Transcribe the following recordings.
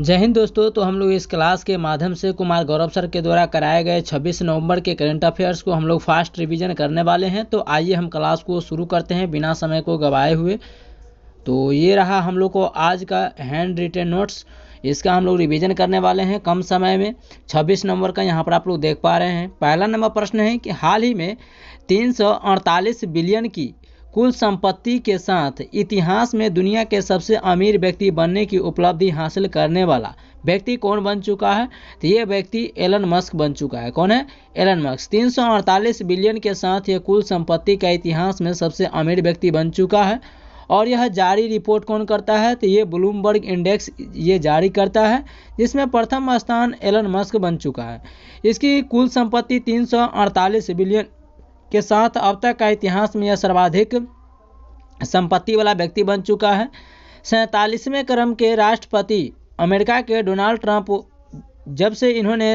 जय हिंद दोस्तों। तो हम लोग इस क्लास के माध्यम से कुमार गौरव सर के द्वारा कराए गए 26 नवंबर के करंट अफेयर्स को हम लोग फास्ट रिवीजन करने वाले हैं। तो आइए हम क्लास को शुरू करते हैं बिना समय को गवाए हुए। तो ये रहा हम लोग को आज का हैंड रिटन नोट्स, इसका हम लोग रिवीजन करने वाले हैं कम समय में। 26 नंबर का यहाँ पर आप लोग देख पा रहे हैं। पहला नंबर प्रश्न है कि हाल ही में 348 बिलियन की कुल संपत्ति के साथ इतिहास में दुनिया के सबसे अमीर व्यक्ति बनने की उपलब्धि हासिल करने वाला व्यक्ति कौन बन चुका है? तो ये व्यक्ति एलन मस्क बन चुका है। कौन है? Elon Musk. 348 बिलियन के साथ ये कुल संपत्ति का इतिहास में सबसे अमीर व्यक्ति बन चुका है। और यह जारी रिपोर्ट कौन करता है? तो ये ब्लूमबर्ग इंडेक्स ये जारी करता है, जिसमें प्रथम स्थान एलन मस्क बन चुका है। इसकी कुल संपत्ति 348 बिलियन के साथ अब तक का इतिहास में यह सर्वाधिक संपत्ति वाला व्यक्ति बन चुका है। 47वें क्रम के राष्ट्रपति अमेरिका के डोनाल्ड ट्रंप जब से इन्होंने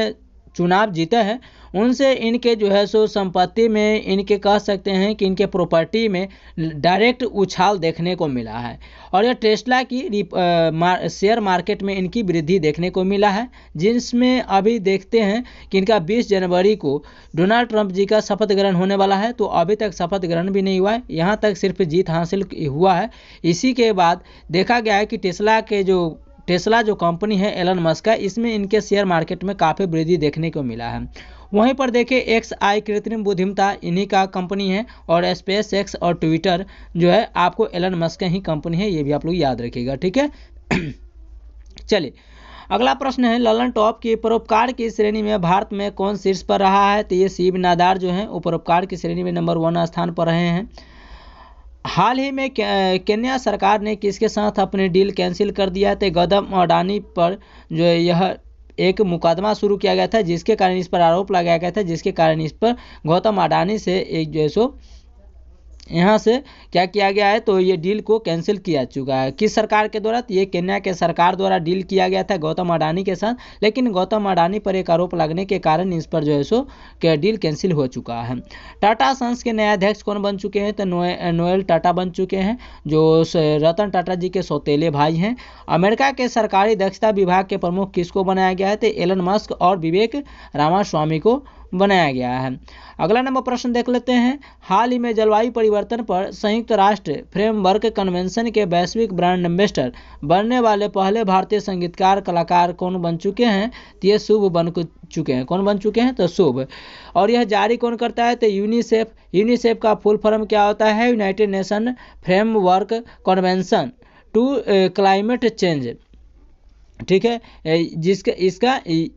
चुनाव जीता है, उनसे इनके जो है सो संपत्ति में इनके कह सकते हैं कि इनके प्रॉपर्टी में डायरेक्ट उछाल देखने को मिला है। और यह टेस्ला की शेयर मार्केट में इनकी वृद्धि देखने को मिला है, जिसमें अभी देखते हैं कि इनका 20 जनवरी को डोनाल्ड ट्रंप जी का शपथ ग्रहण होने वाला है। तो अभी तक शपथ ग्रहण भी नहीं हुआ है, यहाँ तक सिर्फ जीत हासिल हुआ है। इसी के बाद देखा गया है कि टेस्ला जो कंपनी है एलन मस्क का, इसमें इनके शेयर मार्केट में काफ़ी वृद्धि देखने को मिला है। वहीं पर देखिए XI कृत्रिम बुद्धिमत्ता इन्हीं का कंपनी है, और स्पेस एक्स और ट्विटर जो है आपको एलन मस्क का ही कंपनी है, ये भी आप लोग याद रखिएगा। ठीक है। चलिए अगला प्रश्न है, ललन टॉप की परोपकार की श्रेणी में भारत में कौन शीर्ष पर रहा है? तो ये शिव नादार जो है वो परोपकार की श्रेणी में नंबर 1 स्थान पर रहे हैं। हाल ही में केन्या सरकार ने किसके साथ अपनी डील कैंसिल कर दिया? तो गौतम अडानी पर जो है यह एक मुकदमा शुरू किया गया था, जिसके कारण इस पर आरोप लगाया गया था, जिसके कारण इस पर गौतम अडानी से एक जो है सो यहाँ से क्या किया गया है, तो ये डील को कैंसिल किया चुका है। किस सरकार के द्वारा? तो ये केन्या के सरकार द्वारा डील किया गया था गौतम अडानी के साथ, लेकिन गौतम अडानी पर एक आरोप लगने के कारण इस पर जो है सो डील कैंसिल हो चुका है। टाटा सन्स के नए अध्यक्ष कौन बन चुके हैं? तो नोएल टाटा बन चुके हैं, जो रतन टाटा जी के सौतेले भाई हैं। अमेरिका के सरकारी दक्षता विभाग के प्रमुख किसको बनाया गया है? तो एलन मस्क और विवेक रामास्वामी को बनाया गया है। अगला नंबर प्रश्न देख लेते हैं, हाल ही में जलवायु परिवर्तन पर संयुक्त राष्ट्र फ्रेमवर्क कन्वेंशन के वैश्विक ब्रांड एम्बेसडर बनने वाले पहले भारतीय संगीतकार कलाकार कौन बन चुके हैं? तो ये शुभ बन चुके हैं। कौन बन चुके हैं? तो शुभ। और यह जारी कौन करता है? तो यूनिसेफ। यूनिसेफ का फुल फॉर्म क्या होता है? United Nation Framework Convention to Climate Change. ठीक है, इसका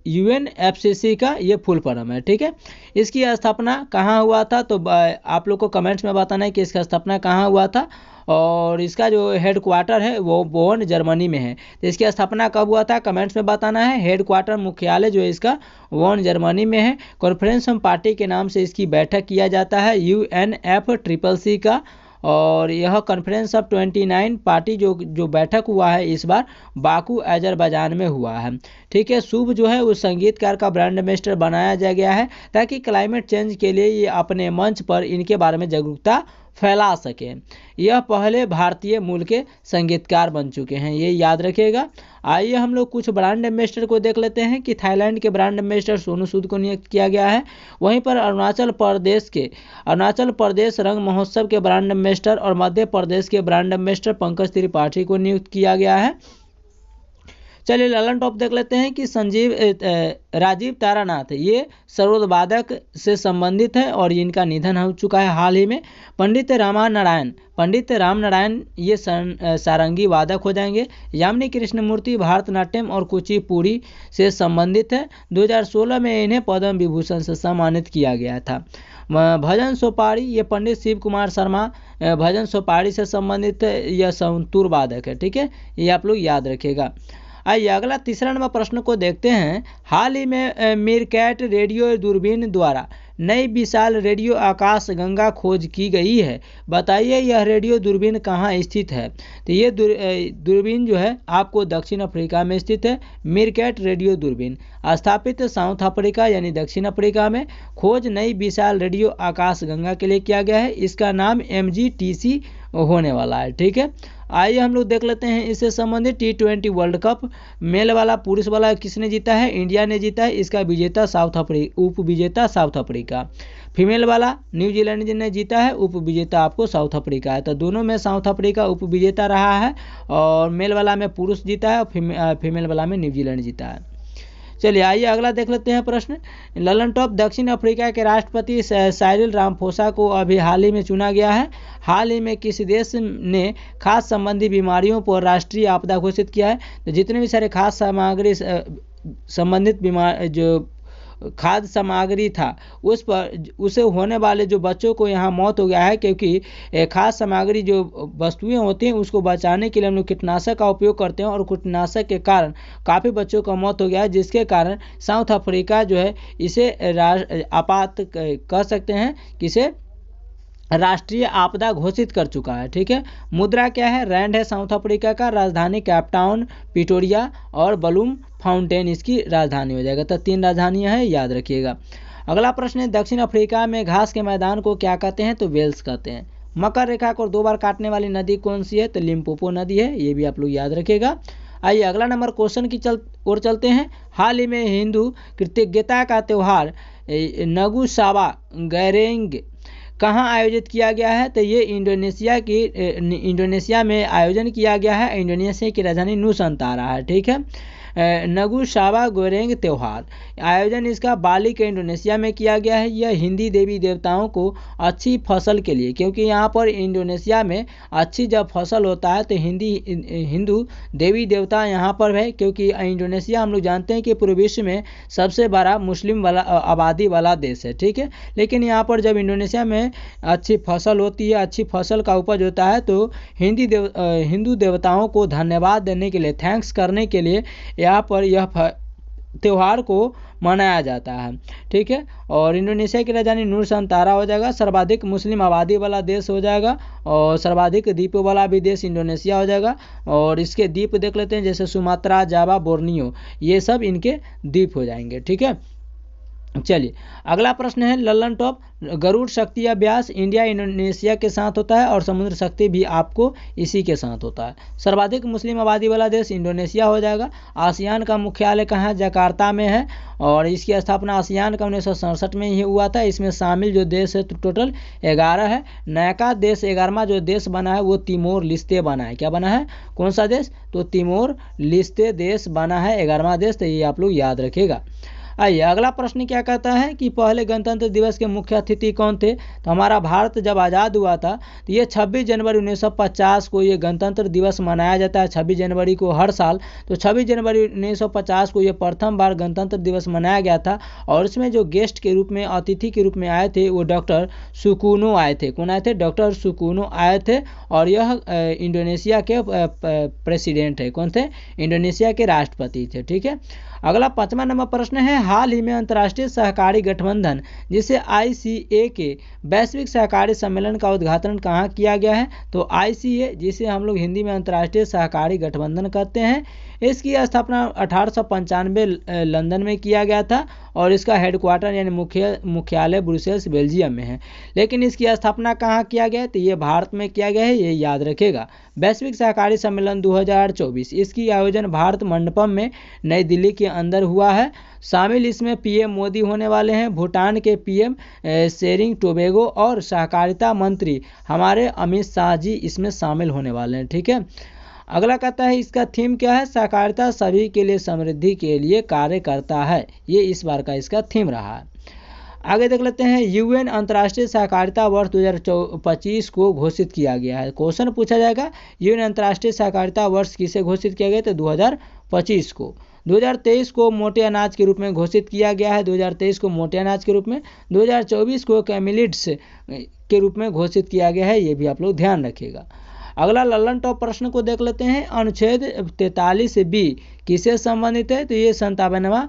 UNFCCC का ये फुल फॉर्म है। ठीक है, इसकी स्थापना कहाँ हुआ था? तो आप लोग को कमेंट्स में बताना है कि इसका स्थापना कहाँ हुआ था, और इसका जो हेडक्वार्टर है वो बोन जर्मनी में है। तो इसकी स्थापना कब हुआ था? कमेंट्स में बताना है। हेडक्वार्टर मुख्यालय जो है इसका बोन जर्मनी में है। कॉन्फ्रेंस ऑफ पार्टी के नाम से इसकी बैठक किया जाता है UNFCCC का। और यह कॉन्फ्रेंस ऑफ 29 पार्टी जो बैठक हुआ है इस बार बाकू अजरबैजान में हुआ है। ठीक है, शुभ जो है उस संगीतकार का ब्रांड एम्बेसडर बनाया गया है, ताकि क्लाइमेट चेंज के लिए ये अपने मंच पर इनके बारे में जागरूकता फैला सके। यह पहले भारतीय मूल के संगीतकार बन चुके हैं, ये याद रखिएगा। आइए हम लोग कुछ ब्रांड एम्बेसडर को देख लेते हैं कि थाईलैंड के ब्रांड एम्बेसडर सोनू सूद को नियुक्त किया गया है। वहीं पर अरुणाचल प्रदेश रंग महोत्सव के ब्रांड एम्बेसडर और मध्य प्रदेश के ब्रांड एम्बेसडर पंकज त्रिपाठी को नियुक्त किया गया है। चलिए ललन टॉप देख लेते हैं कि राजीव तारानाथ ये सरोदवादक से संबंधित है, और इनका निधन हो चुका है हाल ही में। पंडित राम नारायण ये सारंगी वादक हो जाएंगे। यामिनी कृष्णमूर्ति भारतनाट्यम और कुचिपुड़ी से संबंधित है। 2016 में इन्हें पद्म विभूषण से सम्मानित किया गया था। भजन सोपारी ये पंडित शिव कुमार शर्मा भजन सोपारी से संबंधित यह संतूर वादक है। ठीक है, ये आप लोग याद रखिएगा। आइए अगला तीसरा नंबर प्रश्न को देखते हैं। हाल ही में मीरकैट रेडियो दूरबीन द्वारा नई विशाल रेडियो आकाश गंगा खोज की गई है। बताइए यह रेडियो दूरबीन कहाँ स्थित है? तो ये दूरबीन जो है आपको दक्षिण अफ्रीका में स्थित है। मीरकैट रेडियो दूरबीन स्थापित साउथ अफ्रीका यानी दक्षिण अफ्रीका में। खोज नई विशाल रेडियो आकाश गंगा के लिए किया गया है। इसका नाम MGTC होने वाला है। ठीक है, आइए हम लोग देख लेते हैं इससे संबंधित T20 वर्ल्ड कप मेल वाला पुरुष वाला किसने जीता है, इंडिया ने जीता है। इसका विजेता उप विजेता साउथ अफ्रीका। फीमेल वाला न्यूजीलैंड ने जीता है, उप विजेता आपको साउथ अफ्रीका है। तो दोनों में साउथ अफ्रीका उप विजेता रहा है और मेल वाला में पुरुष जीता है और फीमेल वाला में न्यूजीलैंड जीता है। चलिए आइए अगला देख लेते हैं प्रश्न। ललन टॉप दक्षिण अफ्रीका के राष्ट्रपति साइरिल रामाफोसा को अभी हाल ही में चुना गया है। हाल ही में किस देश ने खाद्य संबंधी बीमारियों पर राष्ट्रीय आपदा घोषित किया है? तो जितने भी सारे खाद्य सामग्री संबंधित बीमार जो खाद्य सामग्री था उस पर उसे होने वाले जो बच्चों को यहाँ मौत हो गया है, क्योंकि खाद्य सामग्री जो वस्तुएं होती हैं उसको बचाने के लिए हम लोग कीटनाशक का उपयोग करते हैं और कीटनाशक के कारण काफ़ी बच्चों का मौत हो गया है, जिसके कारण साउथ अफ्रीका जो है इसे आपात कह सकते हैं, किसे राष्ट्रीय आपदा घोषित कर चुका है। ठीक है, मुद्रा क्या है? रैंड है साउथ अफ्रीका का। राजधानी कैपटाउन, पिटोरिया और बलूम फाउंटेन इसकी राजधानी हो जाएगा। तो 3 राजधानियां हैं, याद रखिएगा। अगला प्रश्न है दक्षिण अफ्रीका में घास के मैदान को क्या कहते हैं? तो वेल्स कहते हैं। मकर रेखा को 2 बार काटने वाली नदी कौन सी है? तो लिम्पोपो नदी है, ये भी आप लोग याद रखिएगा। आइए अगला नंबर क्वेश्चन की ओर चलते हैं। हाल ही में हिंदू कृतज्ञता का त्यौहार नगु सावा गैरेंग कहाँ आयोजित किया गया है? तो ये इंडोनेशिया में आयोजन किया गया है। इंडोनेशिया की राजधानी नुसंतारा है। ठीक है, नगु सावा गोरेंग त्यौहार आयोजन इसका बाली के इंडोनेशिया में किया गया है। यह हिंदी देवी देवताओं को अच्छी फसल के लिए, क्योंकि यहाँ पर इंडोनेशिया में अच्छी जब फसल होता है तो हिंदू देवी देवता यहाँ पर है, क्योंकि इंडोनेशिया हम लोग जानते हैं कि पूरे विश्व में सबसे बड़ा मुस्लिम वाला आबादी वाला देश है। ठीक है, लेकिन यहाँ पर जब इंडोनेशिया में अच्छी फसल होती है, अच्छी फसल का उपज होता है, तो हिंदू देवताओं को धन्यवाद देने के लिए, थैंक्स करने के लिए यहाँ पर यह त्यौहार को मनाया जाता है। ठीक है, और इंडोनेशिया की राजधानी नुसंतारा हो जाएगा। सर्वाधिक मुस्लिम आबादी वाला देश हो जाएगा और सर्वाधिक द्वीपों वाला भी देश इंडोनेशिया हो जाएगा। और इसके द्वीप देख लेते हैं, जैसे सुमात्रा, जावा, बोर्नियो, ये सब इनके द्वीप हो जाएंगे। ठीक है, चलिए अगला प्रश्न है ललन टॉप गरुड़ शक्ति अभ्यास इंडिया इंडोनेशिया के साथ होता है और समुद्र शक्ति भी आपको इसी के साथ होता है। सर्वाधिक मुस्लिम आबादी वाला देश इंडोनेशिया हो जाएगा। आसियान का मुख्यालय कहाँ है? जकार्ता में है और इसकी स्थापना आसियान का 1967 में ही हुआ था। इसमें शामिल जो देश है टोटल 11 है। नया देश 11वां जो देश बना है वो तिमोर लिस्ते बना है। क्या बना है? कौन सा देश? तो तिमोर लिस्ते देश बना है 11वां देश। तो ये आप लोग याद रखिएगा। आइए अगला प्रश्न क्या कहता है कि पहले गणतंत्र दिवस के मुख्य अतिथि कौन थे? तो हमारा भारत जब आज़ाद हुआ था तो ये 26 जनवरी 1950 को ये गणतंत्र दिवस मनाया जाता है, 26 जनवरी को हर साल। तो 26 जनवरी 1950 को ये प्रथम बार गणतंत्र दिवस मनाया गया था और इसमें जो गेस्ट के रूप में, अतिथि के रूप में आए थे वो डॉक्टर सुकर्णो आए थे। कौन आए थे? डॉक्टर सुकर्णो आए थे और यह इंडोनेशिया के प्रेसिडेंट है। कौन थे? इंडोनेशिया के राष्ट्रपति थे। ठीक है, अगला 5वां नंबर प्रश्न है हाल ही में अंतर्राष्ट्रीय सहकारी गठबंधन जिसे ICA के वैश्विक सहकारी सम्मेलन का उद्घाटन कहाँ किया गया है? तो ICA जिसे हम लोग हिंदी में अंतर्राष्ट्रीय सहकारी गठबंधन कहते हैं, इसकी स्थापना 1895 लंदन में किया गया था और इसका हेडक्वार्टर यानी मुख्यालय ब्रुसेल्स बेल्जियम में है। लेकिन इसकी स्थापना कहाँ किया गया है? तो ये भारत में किया गया है, ये याद रखेगा। वैश्विक सहकारी सम्मेलन 2024 इसकी आयोजन भारत मंडपम में नई दिल्ली के अंदर हुआ है। शामिल इसमें PM मोदी होने वाले हैं, भूटान के PM शेरिंग टोबैगो और सहकारिता मंत्री हमारे अमित शाह जी इसमें शामिल होने वाले हैं। ठीक है, अगला कहता है इसका थीम क्या है? सहकारिता सभी के लिए समृद्धि के लिए कार्य करता है, ये इस बार का इसका थीम रहा है। आगे देख लेते हैं UN अंतर्राष्ट्रीय सहकारिता वर्ष 2025 को घोषित किया गया है। क्वेश्चन पूछा जाएगा UN अंतर्राष्ट्रीय सहकारिता वर्ष किसे घोषित किया गया? तो 2025 को। 2023 को मोटे अनाज के रूप में घोषित किया गया है, 2023 को मोटे अनाज के रूप में। 2024 को कैमिलिट्स के रूप में घोषित किया गया है, ये भी आप लोग ध्यान रखिएगा। अगला ललन टॉप प्रश्न को देख लेते हैं। अनुच्छेद 43B किससे संबंधित है? तो ये 57वां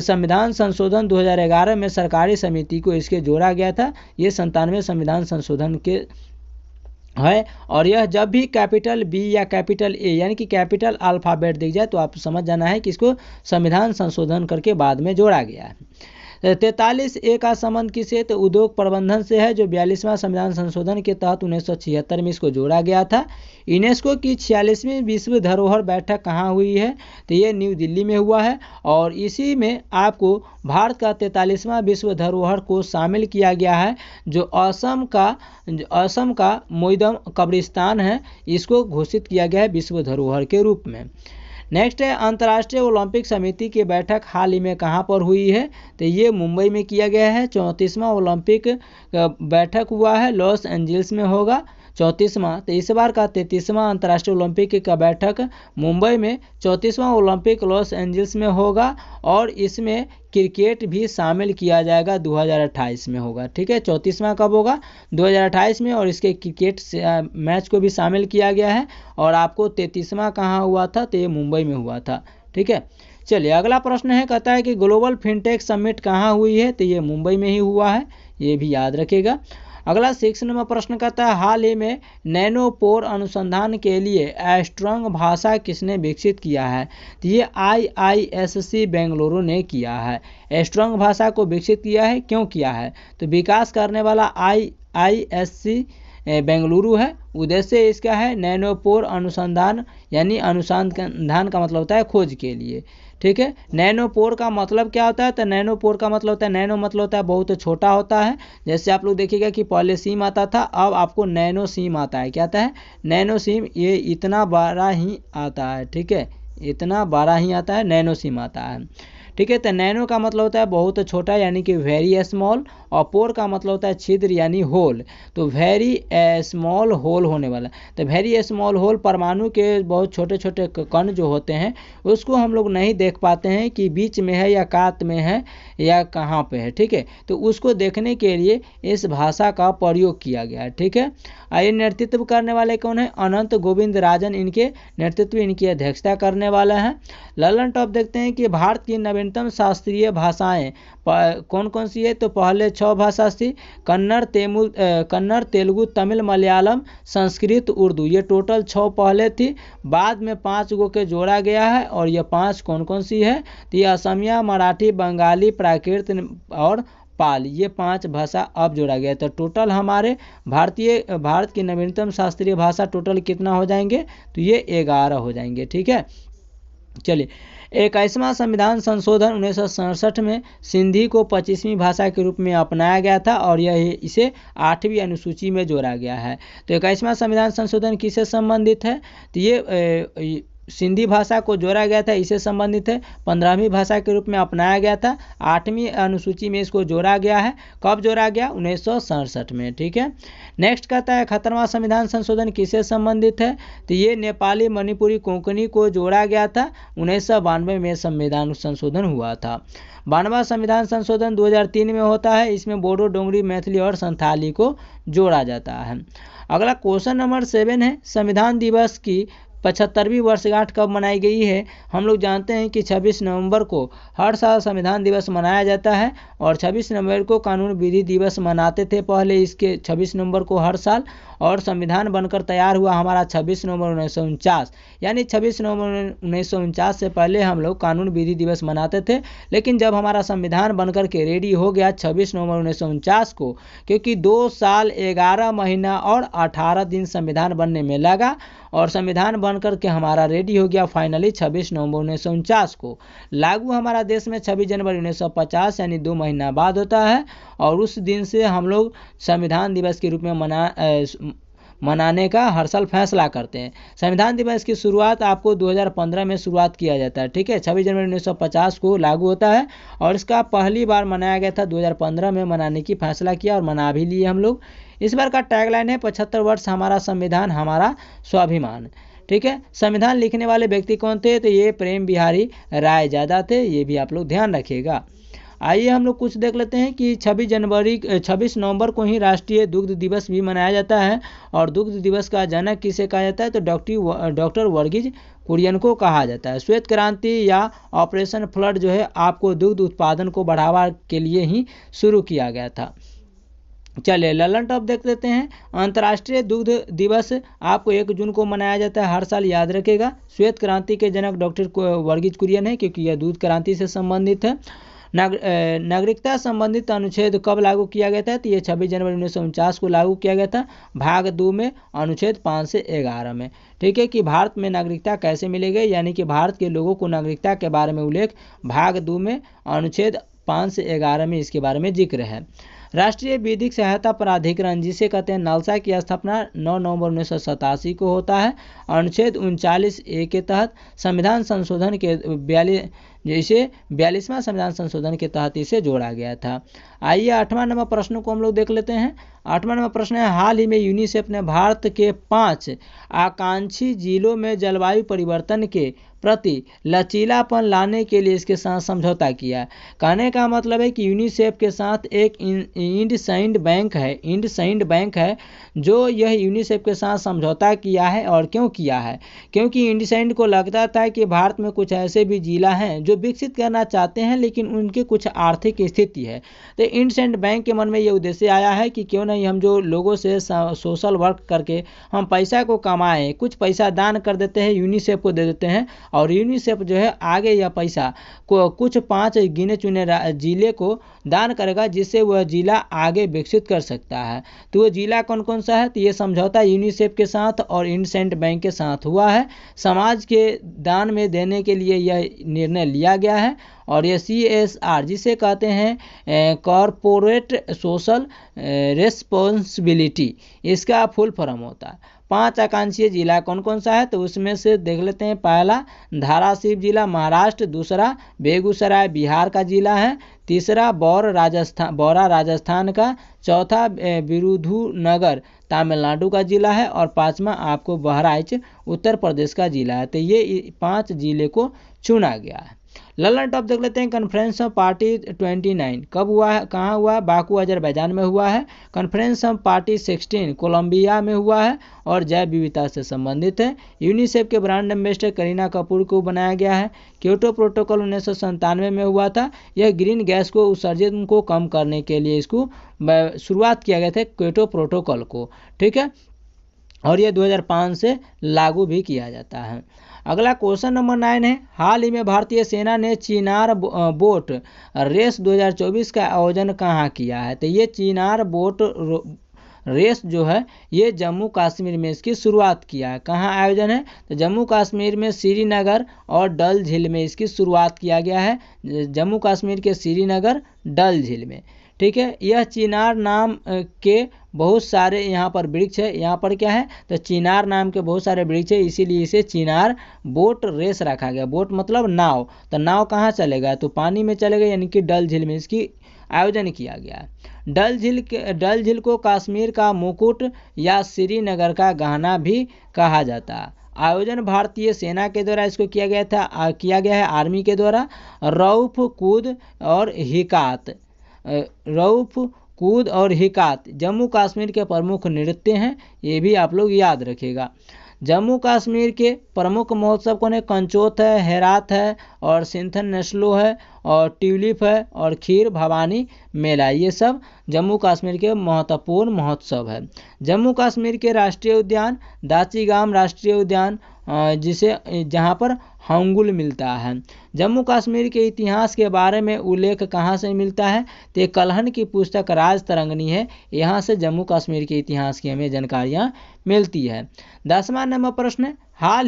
संविधान संशोधन 2011 में सरकारी समिति को इसके जोड़ा गया था। ये 97वें संविधान संशोधन के है और यह जब भी कैपिटल B या कैपिटल A यानी कि कैपिटल अल्फ़ाबेट दिख जाए तो आप समझ जाना है कि इसको संविधान संशोधन करके बाद में जोड़ा गया है। 43A का संबंध किससे, तो उद्योग प्रबंधन से है, जो 42वां संविधान संशोधन के तहत 1976 में इसको जोड़ा गया था। यूनेस्को की 46वीं विश्व धरोहर बैठक कहाँ हुई है, तो ये न्यू दिल्ली में हुआ है। और इसी में आपको भारत का 43वां विश्व धरोहर को शामिल किया गया है, जो असम का मोइदम कब्रिस्तान है, इसको घोषित किया गया है विश्व धरोहर के रूप में। नेक्स्ट है अंतर्राष्ट्रीय ओलंपिक समिति की बैठक हाल ही में कहाँ पर हुई है, तो ये मुंबई में किया गया है। 34वां ओलंपिक बैठक हुआ है, लॉस एंजल्स में होगा 34वां। तो इस बार का 33वां अंतर्राष्ट्रीय ओलंपिक का बैठक मुंबई में, 34वां ओलंपिक लॉस एंजल्स में होगा। और इसमें क्रिकेट भी शामिल किया जाएगा, 2028 में होगा। ठीक है, 34वां कब होगा, 2028 में, और इसके क्रिकेट मैच को भी शामिल किया गया है। और आपको 33वां कहाँ हुआ था, तो ये मुंबई में हुआ था। ठीक है, चलिए अगला प्रश्न है, कहता है कि ग्लोबल फिनटेक समिट कहाँ हुई है, तो ये मुंबई में ही हुआ है, ये भी याद रखेगा। अगला 6 नंबर प्रश्न कहता है, हाल ही में नैनोपोर अनुसंधान के लिए एस्ट्रॉन्ग भाषा किसने विकसित किया है, तो ये IISc बेंगलुरु ने किया है। एस्ट्रॉन्ग भाषा को विकसित किया है, क्यों किया है, तो विकास करने वाला IISc बेंगलुरु है। उद्देश्य इसका है नैनोपोर अनुसंधान, यानी अनुसंधान का मतलब होता है खोज के लिए। ठीक है, नैनोपोर का मतलब क्या होता है, तो नैनोपोर का मतलब होता है, नैनो मतलब होता है बहुत छोटा होता है। जैसे आप लोग देखिएगा कि पहले सिम आता था, अब आपको नैनो सिम आता है। क्या आता है, नैनो सिम, ये इतना बड़ा ही आता है। ठीक है, इतना बड़ा ही आता है, नैनो सिम आता है। ठीक है, तो नैनो का मतलब होता है बहुत छोटा, यानी कि वेरी स्मॉल। और पोर का मतलब होता है छिद्र, यानी होल। तो वेरी स्मॉल होल होने वाला। तो वेरी स्मॉल होल, परमाणु के बहुत छोटे छोटे कण जो होते हैं, उसको हम लोग नहीं देख पाते हैं कि बीच में है या कात में है या कहाँ पे है। ठीक है, तो उसको देखने के लिए इस भाषा का प्रयोग किया गया है। ठीक है, ये नेतृत्व करने वाले कौन है, अनंत गोविंद राजन इनके नेतृत्व, इनकी अध्यक्षता करने वाला है। ललन टॉप देखते हैं कि भारत की नवीनतम शास्त्रीय भाषाएं कौन कौन सी है, तो पहले 6 भाषा थी, कन्नड़, तेलुगु, तमिल, मलयालम, संस्कृत, उर्दू। ये टोटल 6 पहले थी, बाद में 5 गो के जोड़ा गया है। और ये 5 कौन कौन सी है, तो ये असमिया, मराठी, बंगाली, प्राकृत और पाल, ये 5 भाषा अब जोड़ा गया। तो टोटल हमारे भारत की नवीनतम शास्त्रीय भाषा टोटल कितना हो जाएंगे, तो ये 11 हो जाएंगे। ठीक है, चलिए 21वां संविधान संशोधन 1967 में सिंधी को 25वीं भाषा के रूप में अपनाया गया था, और यह इसे 8वीं अनुसूची में जोड़ा गया है। तो 21वां संविधान संशोधन किससे संबंधित है, तो ये सिंधी भाषा को जोड़ा गया था, इससे संबंधित है। 15वीं भाषा के रूप में अपनाया गया था, 8वीं अनुसूची में इसको जोड़ा गया है। कब जोड़ा गया, 1967 में। ठीक है, नेक्स्ट कहता है 71वां संविधान संशोधन किससे संबंधित है, तो ये नेपाली, मणिपुरी, कोंकणी को जोड़ा गया था। 1992 में संविधान संशोधन हुआ था। 92वां संविधान संशोधन 2003 में होता है, इसमें बोडो, डोंगरी, मैथिली और संथाली को जोड़ा जाता है। अगला क्वेश्चन नंबर 7 है, संविधान दिवस की 75वीं वर्षगांठ कब मनाई गई है। हम लोग जानते हैं कि 26 नवंबर को हर साल संविधान दिवस मनाया जाता है, और 26 नवंबर को कानून विधि दिवस मनाते थे पहले, इसके 26 नवंबर को हर साल। और संविधान बनकर तैयार हुआ हमारा 26 नवंबर 1949, यानी 26 नवंबर 1949 से पहले हम लोग कानून विधि दिवस मनाते थे। लेकिन जब हमारा संविधान बनकर के रेडी हो गया 26 नवंबर 1949 को, क्योंकि 2 साल 11 महीना और 18 दिन संविधान बनने में लगा, और संविधान बनकर के हमारा रेडी हो गया फाइनली 26 नवंबर 1949 को। लागू हमारा देश में 26 जनवरी 1950, यानी 2 महीना बाद होता है। और उस दिन से हम लोग संविधान दिवस के रूप में मनाने का हर साल फैसला करते हैं। संविधान दिवस की शुरुआत आपको 2015 में शुरुआत किया जाता है। ठीक है, 26 जनवरी 1950 को लागू होता है, और इसका पहली बार मनाया गया था 2015 में मनाने की फैसला किया, और मना भी लिए हम लोग। इस बार का टैगलाइन है 75 वर्ष हमारा संविधान, हमारा स्वाभिमान। ठीक है, संविधान लिखने वाले व्यक्ति कौन थे, तो ये प्रेम बिहारी राय ज़्यादा थे, ये भी आप लोग ध्यान रखिएगा। आइए हम लोग कुछ देख लेते हैं कि 26 नवंबर को ही राष्ट्रीय दुग्ध दिवस भी मनाया जाता है। और दुग्ध दिवस का जनक किसे कहा जाता है, तो डॉक्टर वर्गीज कुरियन को कहा जाता है। श्वेत क्रांति या ऑपरेशन फ्लड जो है आपको दुग्ध उत्पादन को बढ़ावा के लिए ही शुरू किया गया था। चलिए ललन टॉप देख लेते हैं। अंतर्राष्ट्रीय दुग्ध दिवस आपको 1 जून को मनाया जाता है, हर साल याद रखेगा। श्वेत क्रांति के जनक डॉक्टर वर्गीज कुरियन है, क्योंकि यह दूध क्रांति से संबंधित है। नागरिकता संबंधित अनुच्छेद कब लागू किया गया था? तो ये 26 जनवरी 1949 को लागू किया गया था, भाग 2 में अनुच्छेद 5 से 11 में। ठीक है, कि भारत में नागरिकता कैसे मिलेगी, यानी कि भारत के लोगों को नागरिकता के बारे में उल्लेख भाग 2 में अनुच्छेद 5 से 11 में इसके बारे में जिक्र है। राष्ट्रीय विधिक सहायता प्राधिकरण जिसे कहते हैं नालसा की स्थापना 9 नवंबर 1987 को होता है। अनुच्छेद 39A के तहत संविधान संशोधन के 42वां संविधान संशोधन के तहत इसे जोड़ा गया था। आइए 8वां नंबर प्रश्न को हम लोग देख लेते हैं। 8वां नंबर प्रश्न है, हाल ही में यूनिसेफ ने भारत के 5 आकांक्षी जिलों में जलवायु परिवर्तन के प्रति लचीलापन लाने के लिए इसके साथ समझौता किया है। कहने का मतलब है कि यूनिसेफ के साथ एक इंडसइंड बैंक है जो यह यूनिसेफ के साथ समझौता किया है। और क्यों किया है? क्योंकि इंडसइंड को लगता था कि भारत में कुछ ऐसे भी जिला हैं जो विकसित करना चाहते हैं लेकिन उनकी कुछ आर्थिक स्थिति है। तो इंडसइंड बैंक के मन में ये उद्देश्य आया है कि क्यों नहीं हम जो लोगों से सोशल वर्क करके हम पैसा को कमाएं, कुछ पैसा दान कर देते हैं, यूनिसेफ को दे देते हैं और यूनिसेफ जो है आगे यह पैसा को कुछ 5 गिने चुने जिले को दान करेगा जिससे वह जिला आगे विकसित कर सकता है। तो वो जिला कौन कौन सा है? तो ये समझौता यूनिसेफ के साथ और इंडसइंड बैंक के साथ हुआ है। समाज के दान में देने के लिए यह निर्णय लिया गया है। और ये CSR जिसे कहते हैं कॉरपोरेट सोशल रेस्पॉन्सिबिलिटी, इसका फुल फॉर्म होता है। 5 आकांक्षी जिला कौन कौन सा है? तो उसमें से देख लेते हैं। पहला धाराशिव जिला महाराष्ट्र, दूसरा बेगूसराय बिहार का जिला है, तीसरा बौरा राजस्थान का, चौथा विरुधुनगर तमिलनाडु का जिला है और 5वां आपको बहराइच उत्तर प्रदेश का जिला है। तो ये 5 जिले को चुना गया है। ललन टॉप देख लेते हैं। कॉन्फ्रेंस ऑफ पार्टी 29 कब हुआ है, कहाँ हुआ है? बाकू अजरबैजान में हुआ है। कॉन्फ्रेंस ऑफ पार्टी 16 कोलंबिया में हुआ है और जैव विविधता से संबंधित है। यूनिसेफ के ब्रांड एम्बेसडर करीना कपूर को बनाया गया है। क्योटो प्रोटोकॉल 1997 में हुआ था। यह ग्रीन गैस को उत्सर्जन को कम करने के लिए इसको शुरुआत किया गया था, क्योटो प्रोटोकॉल को। ठीक है, और यह 2005 से लागू भी किया जाता है। अगला क्वेश्चन नंबर 9 है, हाल ही में भारतीय सेना ने चिनार बोट रेस 2024 का आयोजन कहाँ किया है? तो ये चिनार बोट रेस जो है ये जम्मू कश्मीर में इसकी शुरुआत किया है। कहाँ आयोजन है? तो जम्मू कश्मीर में श्रीनगर और डल झील में इसकी शुरुआत किया गया है। जम्मू कश्मीर के श्रीनगर डल झील में। ठीक है, यह चिनार नाम के बहुत सारे यहाँ पर वृक्ष है। यहाँ पर क्या है? तो चिनार नाम के बहुत सारे वृक्ष है, इसीलिए इसे चिनार बोट रेस रखा गया। बोट मतलब नाव, तो नाव कहाँ चलेगा? तो पानी में चलेगा, यानी कि डल झील में इसकी आयोजन किया गया है। डल झील को कश्मीर का मुकुट या श्रीनगर का गहना भी कहा जाता है। आयोजन भारतीय सेना के द्वारा इसको किया गया है आर्मी के द्वारा। रऊफ कूद और हिकात जम्मू कश्मीर के प्रमुख नृत्य हैं, ये भी आप लोग याद रखिएगा। जम्मू कश्मीर के प्रमुख महोत्सव कौन है? कंचोत है, हेरात है और सिंथन नेस्लो है और ट्यूलिप है और खीर भवानी मेला, ये सब जम्मू कश्मीर के महत्वपूर्ण महोत्सव है। जम्मू कश्मीर के राष्ट्रीय उद्यान दाचिगाम राष्ट्रीय उद्यान जहाँ पर हंगुल मिलता है। जम्मू कश्मीर के इतिहास के बारे में उल्लेख कहाँ से मिलता है? तो कलहन की पुस्तक राज तरंगनी है, यहाँ से जम्मू कश्मीर के इतिहास की हमें जानकारियाँ मिलती है। 10वां नंबर प्रश्न, हाल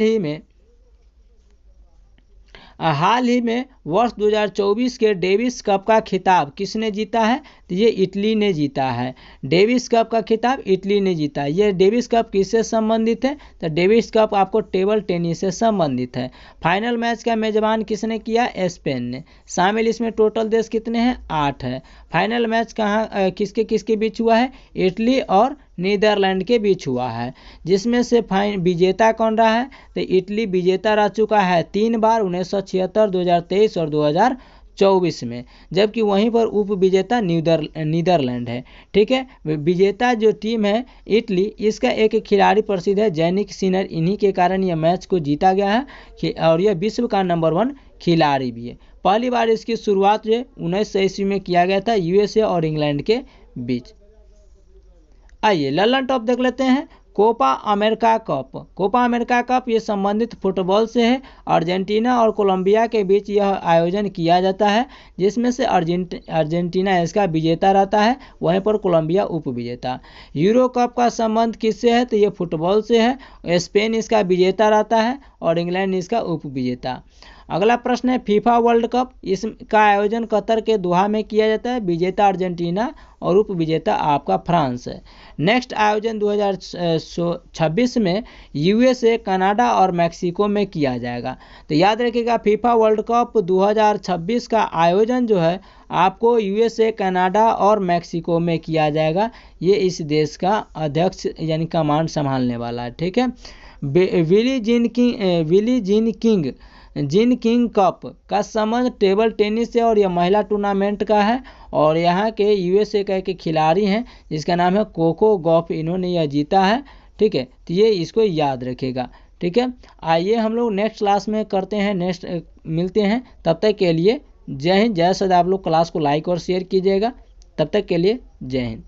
ही में वर्ष 2024 के डेविस कप का खिताब किसने जीता है? तो ये इटली ने जीता है। डेविस कप का खिताब इटली ने जीता है। ये डेविस कप किससे संबंधित है? तो डेविस कप आपको टेबल टेनिस से संबंधित है। फाइनल मैच का मेजबान किसने किया? स्पेन ने। शामिल इसमें टोटल देश कितने हैं? 8 है। फाइनल मैच कहाँ किसके किसके बीच हुआ है? इटली और नीदरलैंड के बीच हुआ है। जिसमें से विजेता कौन रहा है? तो इटली विजेता रह चुका है 3 बार, 1976, 2023 और 2024 में, जबकि वहीं पर उप विजेता नीदरलैंड है। ठीक है, विजेता जो टीम है इटली, इसका एक खिलाड़ी प्रसिद्ध है जैनिक सिनर, इन्हीं के कारण यह मैच को जीता गया है और यह विश्व का नंबर 1 खिलाड़ी भी है। पहली बार इसकी शुरुआत जो 1900 ईस्वी में किया गया था USA और इंग्लैंड के बीच। आइए ललन टॉप देख लेते हैं। Copa America cup. Copa America cup ये संबंधित फुटबॉल से है। अर्जेंटीना और कोलंबिया के बीच यह आयोजन किया जाता है, जिसमें से अर्जेंटीना इसका विजेता रहता है, वहीं पर कोलंबिया उप विजेता। यूरो कप का संबंध किससे है? तो ये फुटबॉल से है। स्पेन इसका विजेता रहता है और इंग्लैंड इसका उप विजेता। अगला प्रश्न है फीफा वर्ल्ड कप। इसका आयोजन कतर के दोहा में किया जाता है। विजेता अर्जेंटीना और उप विजेता आपका फ्रांस है। नेक्स्ट आयोजन 2026 में यूएसए, कनाडा और मैक्सिको में किया जाएगा। तो याद रखिएगा फीफा वर्ल्ड कप 2026 का आयोजन जो है आपको यूएसए, कनाडा और मैक्सिको में किया जाएगा। ये इस देश का अध्यक्ष यानी कमांड संभालने वाला है। ठीक है। विली जीन किंग कप का संबंध टेबल टेनिस से और यह महिला टूर्नामेंट का है और यहाँ के यूएसए के खिलाड़ी हैं जिसका नाम है कोको गॉफ, इन्होंने यह जीता है। ठीक है, तो ये इसको याद रखेगा। ठीक है, आइए हम लोग नेक्स्ट क्लास में करते हैं, नेक्स्ट मिलते हैं। तब तक के लिए जय हिंद, जय सदा। आप लोग क्लास को लाइक और शेयर कीजिएगा। तब तक के लिए जय हिंद।